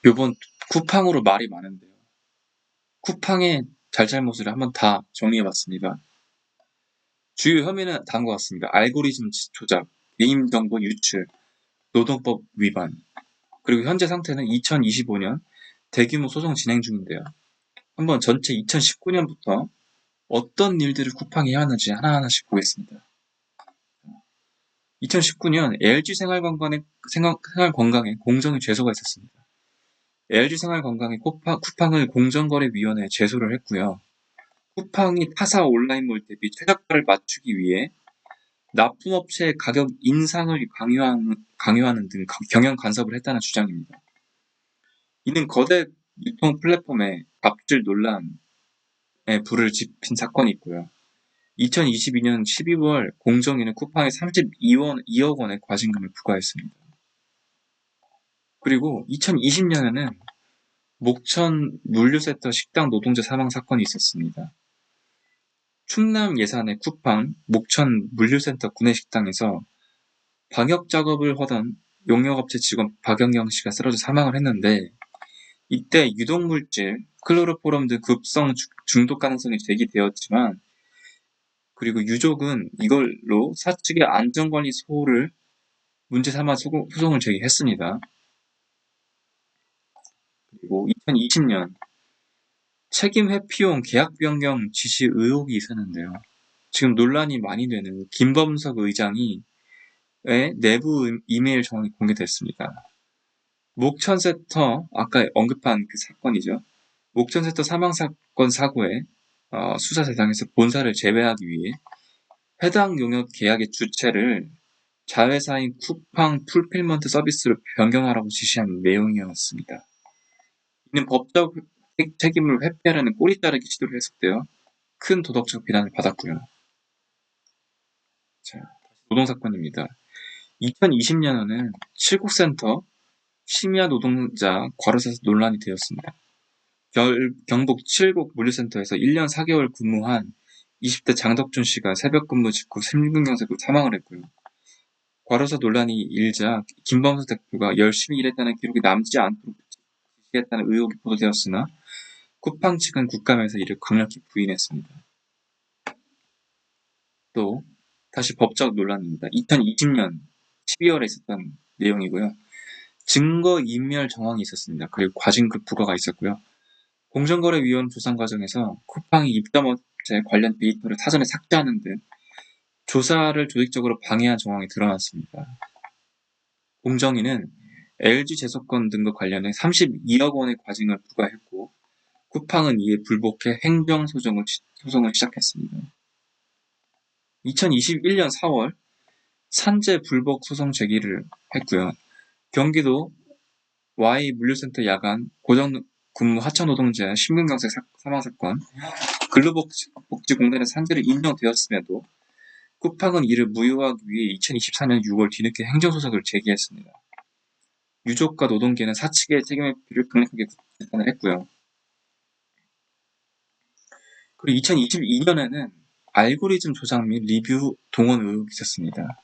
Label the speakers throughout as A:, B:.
A: 요번 쿠팡으로 말이 많은데요. 쿠팡의 잘잘못을 한번 다 정리해봤습니다. 주요 혐의는 다음과 같습니다. 알고리즘 조작, 개인정보 유출, 노동법 위반. 그리고 현재 상태는 2025년 대규모 소송 진행 중인데요. 한번 전체 2019년부터 어떤 일들을 쿠팡이 해왔는지 하나하나씩 보겠습니다. 2019년 LG 생활건강에 공정위 제소가 있었습니다. LG 생활건강이 쿠팡을 공정거래위원회에 제소를 했고요. 쿠팡이 타사 온라인몰 대비 최저가를 맞추기 위해 납품업체의 가격 인상을 강요하는 등 경영 간섭을 했다는 주장입니다. 이는 거대 유통 플랫폼의 갑질 논란에 불을 지핀 사건이 있고요. 2022년 12월 공정위는 쿠팡에 32억 원의 과징금을 부과했습니다. 그리고 2020년에는 목천 물류센터 식당 노동자 사망 사건이 있었습니다. 충남 예산의 쿠팡 목천 물류센터 구내식당에서 방역 작업을 하던 용역업체 직원 박영경 씨가 쓰러져 사망을 했는데, 이때 유독물질 클로로포럼 등 급성 중독 가능성이 제기되었지만, 그리고 유족은 이걸로 사측의 안전관리 소홀을 문제 삼아 소송을 제기했습니다. 그리고 2020년 책임 회피용 계약 변경 지시 의혹이 있었는데요. 지금 논란이 많이 되는 김범석 의장의 내부 이메일 정황이 공개됐습니다. 목천센터, 아까 언급한 그 사건이죠. 목천센터 사망 사건 사고의 수사 대상에서 본사를 제외하기 위해 해당 용역 계약의 주체를 자회사인 쿠팡 풀필먼트 서비스로 변경하라고 지시한 내용이었습니다. 이는 법적 책임을 회피하려는 꼬리 자르기 시도를 했었대요. 큰 도덕적 비난을 받았고요. 자, 노동사건입니다. 2020년에는 칠곡센터 심야 노동자 과로사 논란이 되었습니다. 경북 칠곡 물류센터에서 1년 4개월 근무한 20대 장덕준 씨가 새벽 근무 직후 심근경색으로 사망을 했고요. 과로사 논란이 일자 김범수 대표가 열심히 일했다는 기록이 남지 않도록 지시했다는 의혹이 보도되었으나 쿠팡 측은 국감에서 이를 강력히 부인했습니다. 또 다시 법적 논란입니다. 2020년 12월에 있었던 내용이고요. 증거인멸 정황이 있었습니다. 그리고 과징금 부과가 있었고요. 공정거래위원 조사 과정에서 쿠팡이 입점업체 관련 데이터를 사전에 삭제하는 등 조사를 조직적으로 방해한 정황이 드러났습니다. 공정위는 LG 제소건 등과 관련해 32억 원의 과징을 부과했고, 쿠팡은 이에 불복해 행정소송을 시작했습니다. 2021년 4월 산재 불복 소송 제기를 했고요. 경기도 Y 물류센터 야간 고정 근무 하청 노동자 심근경색 사망 사건, 근로복지공단의 산재를 인정되었음에도 쿠팡은 이를 무효하기 위해 2024년 6월 뒤늦게 행정소송을 제기했습니다. 유족과 노동계는 사측의 책임회피를 강력하게 비판을 했고요. 그리고 2022년에는 알고리즘 조작 및 리뷰 동원 의혹이 있었습니다.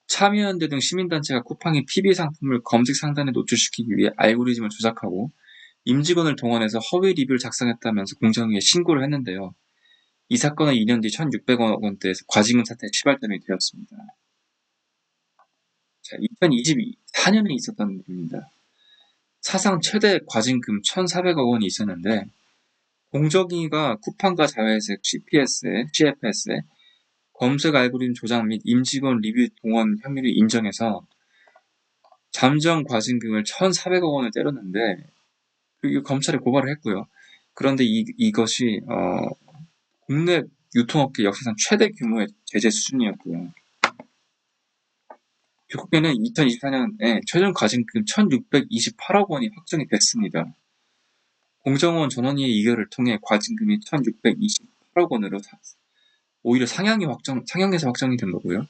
A: 참여연대 등 시민단체가 쿠팡의 PB 상품을 검색 상단에 노출시키기 위해 알고리즘을 조작하고 임직원을 동원해서 허위 리뷰를 작성했다면서 공정위에 신고를 했는데요. 이 사건은 2년 뒤 1,600억 원대의 과징금 사태의 시발점이 되었습니다. 자, 2024년에 있었던 일입니다. 사상 최대 과징금 1,400억 원이 있었는데, 공정위가 쿠팡과 자회사 CFS에 검색 알고리즘 조작 및 임직원 리뷰 동원 혐의를 인정해서 잠정 과징금을 1,400억 원을 때렸는데, 검찰에 고발을 했고요. 그런데 이것이 국내 유통업계 역사상 최대 규모의 제재 수준이었고요. 결국에는 2024년에 최종 과징금 1,628억 원이 확정이 됐습니다. 공정원 전원위의 의결을 통해 과징금이 1,628억 원으로 오히려 상향해서 확정이 된 거고요.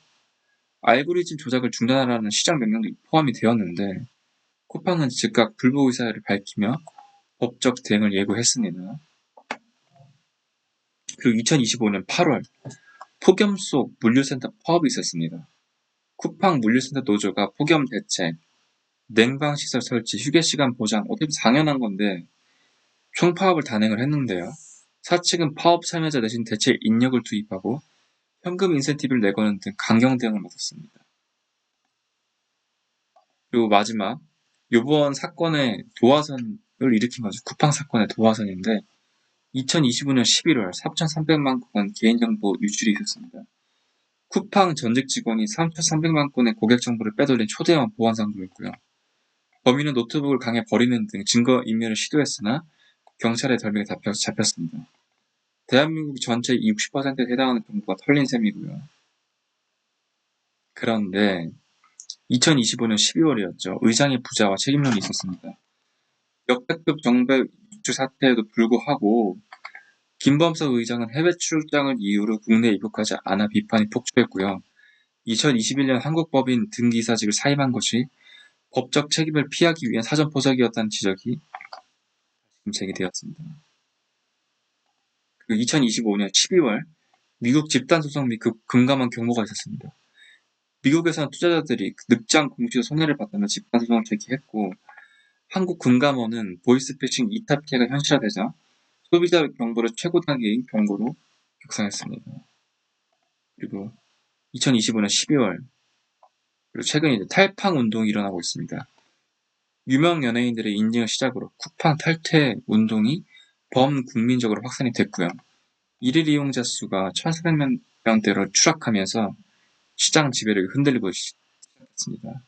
A: 알고리즘 조작을 중단하라는 시장 명령도 포함이 되었는데, 쿠팡은 즉각 불복 의사를 밝히며 법적 대응을 예고했습니다. 그리고 2025년 8월 폭염 속 물류센터 파업이 있었습니다. 쿠팡 물류센터 노조가 폭염 대책, 냉방시설 설치, 휴게시간 보장, 어떻게 당연한 건데 총파업을 단행을 했는데요. 사측은 파업 참여자 대신 대체 인력을 투입하고 현금 인센티브를 내거는 등 강경 대응을 나섰습니다. 그리고 마지막, 요번 사건의 도화선을 일으킨 거죠. 쿠팡 사건의 도화선인데 2025년 11월 4,300만 건 개인정보 유출이 있었습니다. 쿠팡 전직 직원이 3,300만 건의 고객 정보를 빼돌린 초대형 보안 상도였고요. 범인은 노트북을 강에 버리는 등 증거 인멸을 시도했으나 경찰의 덜미에 잡혔습니다. 대한민국 전체의 60%에 해당하는 정보가 털린 셈이고요. 그런데 2025년 12월이었죠. 의장의 부자와 책임론이 있었습니다. 역대급 정배 유출 사태에도 불구하고 김범석 의장은 해외 출장을 이유로 국내에 입국하지 않아 비판이 폭주했고요. 2021년 한국법인 등기사직을 사임한 것이 법적 책임을 피하기 위한 사전포석이었다는 지적이 제기되었습니다. 그리고 2025년 12월 미국 집단소송 및 금감원 경보가 있었습니다. 미국에서는 투자자들이 늑장 공시로 손해를 봤다며 집단소송을 제기했고 한국 금감원은 보이스피싱 이탑 피해가 현실화되자 소비자 경보를 최고 단계인 경고로 격상했습니다. 그리고 2025년 12월 그리고 최근 이제 탈팡 운동이 일어나고 있습니다. 유명 연예인들의 인증을 시작으로 쿠팡 탈퇴 운동이 범국민적으로 확산이 됐고요. 일일 이용자 수가 1,400명대로 추락하면서 시장 지배력이 흔들리고 있습니다.